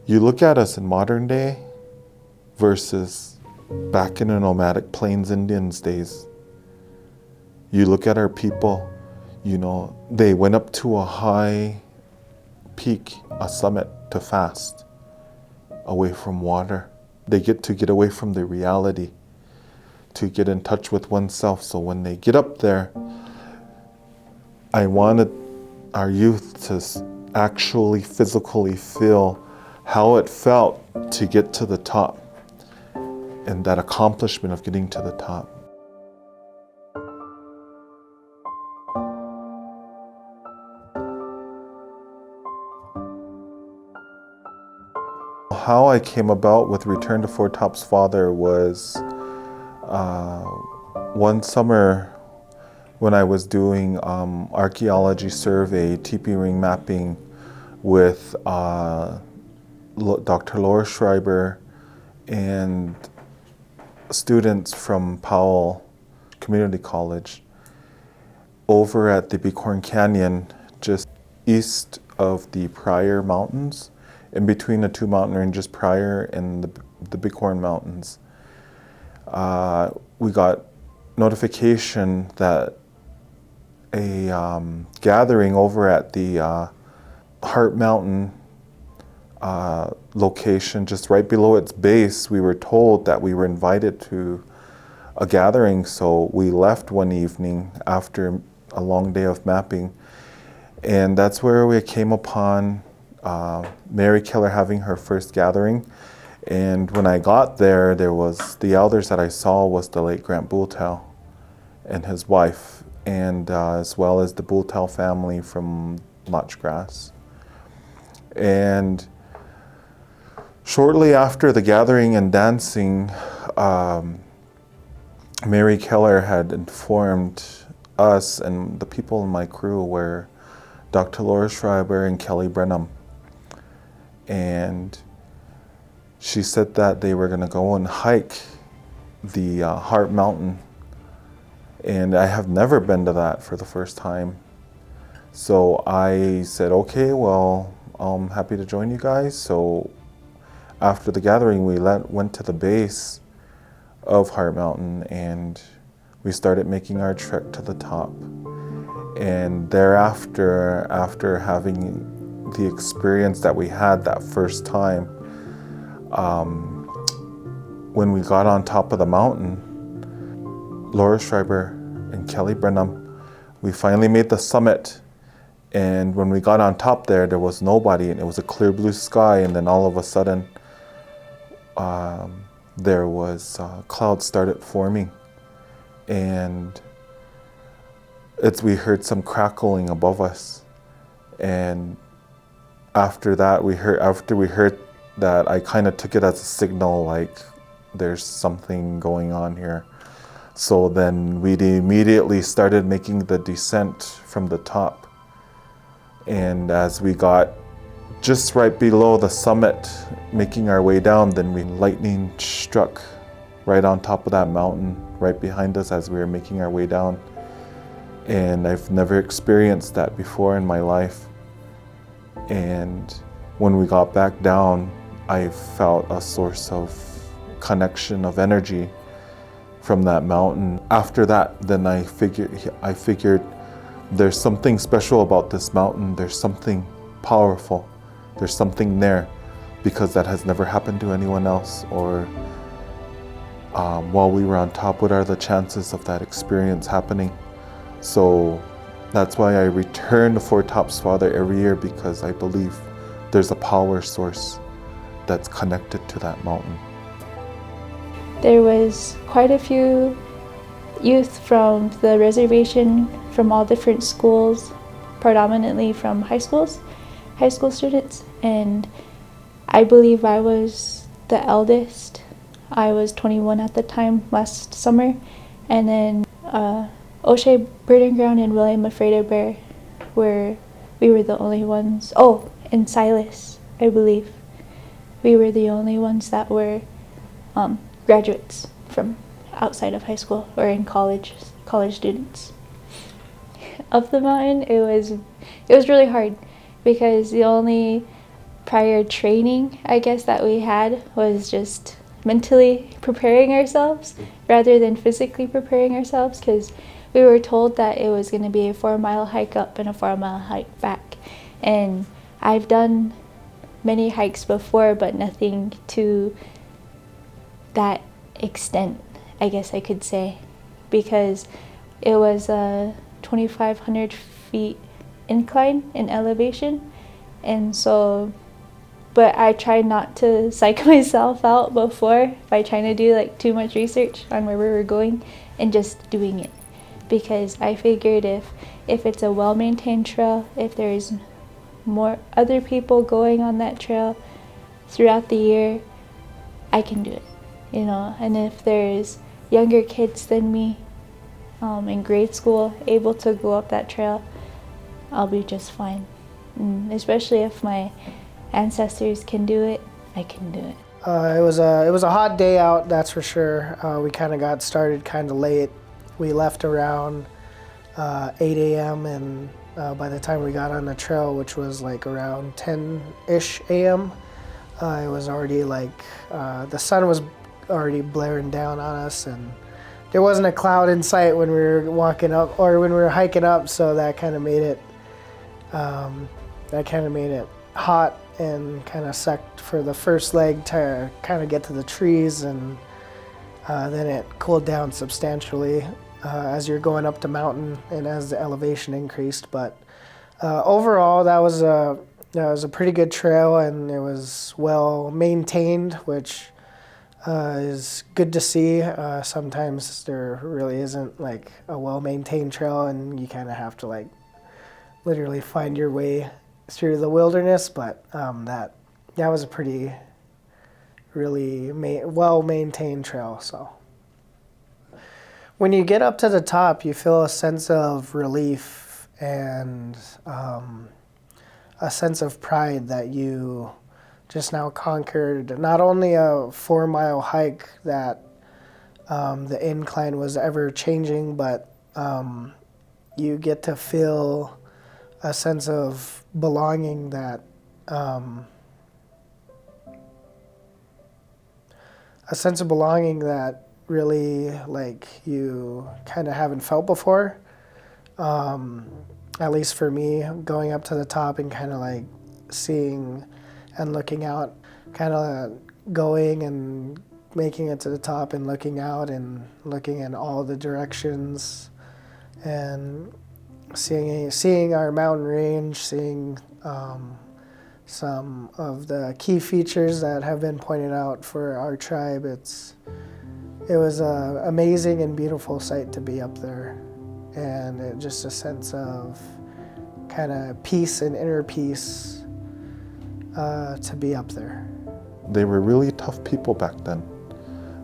You look at us in modern day versus back in the nomadic Plains Indians days. You look at our people, they went up to a high peak, a summit to fast, away from water. They get to get away from the reality, to get in touch with oneself. So when they get up there, I wanted our youth to actually physically feel how it felt to get to the top and that accomplishment of getting to the top. How I came about with Return to Foretop's father was one summer when I was doing archaeology survey, teepee ring mapping with Dr. Laura Schreiber and students from Powell Community College over at the Bighorn Canyon, just east of the Pryor Mountains, in between the two mountain ranges, Pryor and the Bighorn Mountains. We got notification that a gathering over at the Heart Mountain location, just right below its base, we were told that we were invited to a gathering. So we left one evening after a long day of mapping, and that's where we came upon Mary Keller having her first gathering. And when I got there, the elders that I saw was the late Grant Booltell and his wife, and as well as the Booltell family from Lodgegrass. And shortly after the gathering and dancing, Mary Keller had informed us and the people in my crew were Dr. Laura Schreiber and Kelly Brenham. And she said that they were going to go and hike the Heart Mountain. And I have never been to that for the first time. So I said, okay, well, I'm happy to join you guys. So after the gathering, we went to the base of Heart Mountain and we started making our trek to the top. And thereafter, after having the experience that we had that first time, when we got on top of the mountain, Laura Schreiber and Kelly Brenham, we finally made the summit. And when we got on top there was nobody, and it was a clear blue sky. And then all of a sudden, there was clouds started forming, and we heard some crackling above us. And after we heard that, I kind of took it as a signal, like there's something going on here. So then we immediately started making the descent from the top. And as we got just right below the summit, making our way down, then lightning struck right on top of that mountain, right behind us as we were making our way down. And I've never experienced that before in my life. And when we got back down, I felt a source of connection of energy from that mountain. After that, then I figured there's something special about this mountain. There's something powerful. There's something there, because that has never happened to anyone else. Or while we were on top, what are the chances of that experience happening? So that's why I return to Foretop's father every year, because I believe there's a power source that's connected to that mountain. There was quite a few youth from the reservation from all different schools, predominantly from high school students, and I believe I was the eldest. I was 21 at the time, last summer, and then O'Shea Birding Ground and William Afraid Bear we were the only ones. Oh, and Silas, I believe. We were the only ones that were graduates from outside of high school or in college students. Up the mountain, it was really hard, because the only prior training, I guess, that we had was just mentally preparing ourselves rather than physically preparing ourselves, because we were told that it was going to be a 4-mile hike up and a 4-mile hike back. And I've done many hikes before, but nothing to that extent, I guess I could say, because it was a 2,500 feet incline in elevation. And so, but I tried not to psych myself out before by trying to do like too much research on where we were going and just doing it. Because I figured if it's a well-maintained trail, if there's more other people going on that trail throughout the year, I can do it, you know. And if there's younger kids than me in grade school able to go up that trail, I'll be just fine. And especially if my ancestors can do it, I can do it. It was a hot day out, that's for sure. We kind of got started kind of late. We left around 8 a.m. and by the time we got on the trail, which was like around 10-ish a.m., it was already like, the sun was already blaring down on us, and there wasn't a cloud in sight when we were walking up or when we were hiking up, so that kind of made it hot and kind of sucked for the first leg to kind of get to the trees, and then it cooled down substantially as you're going up the mountain and as the elevation increased. But overall, that was a pretty good trail, and it was well maintained, which is good to see. Sometimes there really isn't like a well maintained trail, and you kind of have to like literally find your way through the wilderness. But that was a pretty really well maintained trail. So when you get up to the top, you feel a sense of relief and a sense of pride that you just now conquered not only a 4-mile hike that the incline was ever changing, but you get to feel a sense of belonging that really like you kind of haven't felt before. At least for me, going up to the top and kind of like seeing and looking out, kind of going and making it to the top and looking out and looking in all the directions and seeing our mountain range, seeing some of the key features that have been pointed out for our tribe. It was an amazing and beautiful sight to be up there, and just a sense of kind of peace and inner peace to be up there. They were really tough people back then.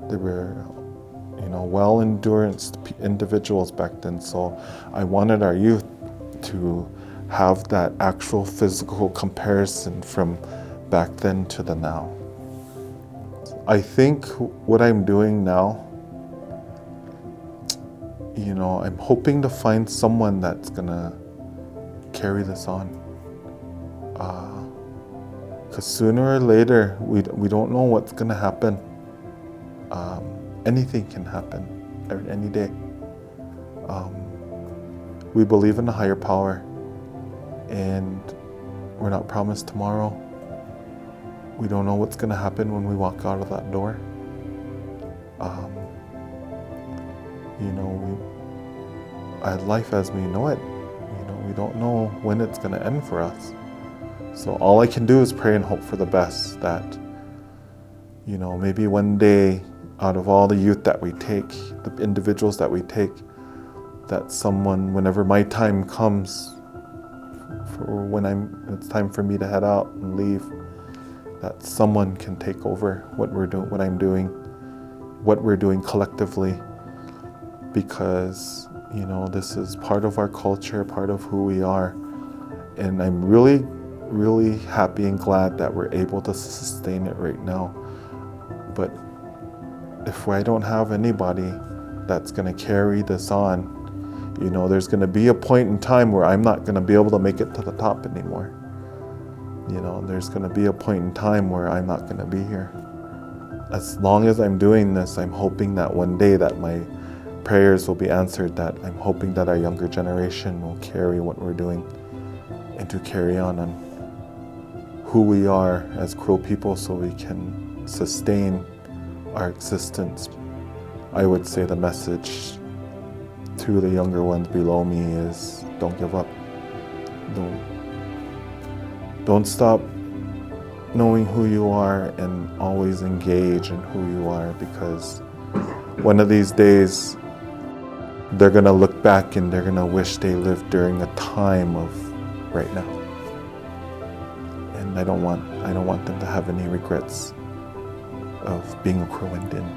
They were, well-endured individuals back then. So I wanted our youth to have that actual physical comparison from back then to the now. I think what I'm doing now, I'm hoping to find someone that's gonna carry this on. Because sooner or later, we don't know what's gonna happen. Anything can happen any day. We believe in a higher power, and we're not promised tomorrow. We don't know what's gonna happen when we walk out of that door. Life as we know it, we don't know when it's gonna end for us. So all I can do is pray and hope for the best, that, maybe one day, out of all the youth that we take, the individuals that we take, that someone, whenever my time comes, it's time for me to head out and leave, that someone can take over what I'm doing, what we're doing collectively, because, this is part of our culture, part of who we are, and I'm really, really happy and glad that we're able to sustain it right now. But if I don't have anybody that's going to carry this on, there's going to be a point in time where I'm not going to be able to make it to the top anymore. You know, there's going to be a point in time where I'm not going to be here. As long as I'm doing this, I'm hoping that one day that my prayers will be answered, that I'm hoping that our younger generation will carry what we're doing and to carry on who we are as Crow people so we can sustain our existence. I would say the message to the younger ones below me is don't give up. Don't stop knowing who you are and always engage in who you are, because one of these days they're gonna look back and they're gonna wish they lived during a time of right now. And I don't want them to have any regrets of being a Crow Indian.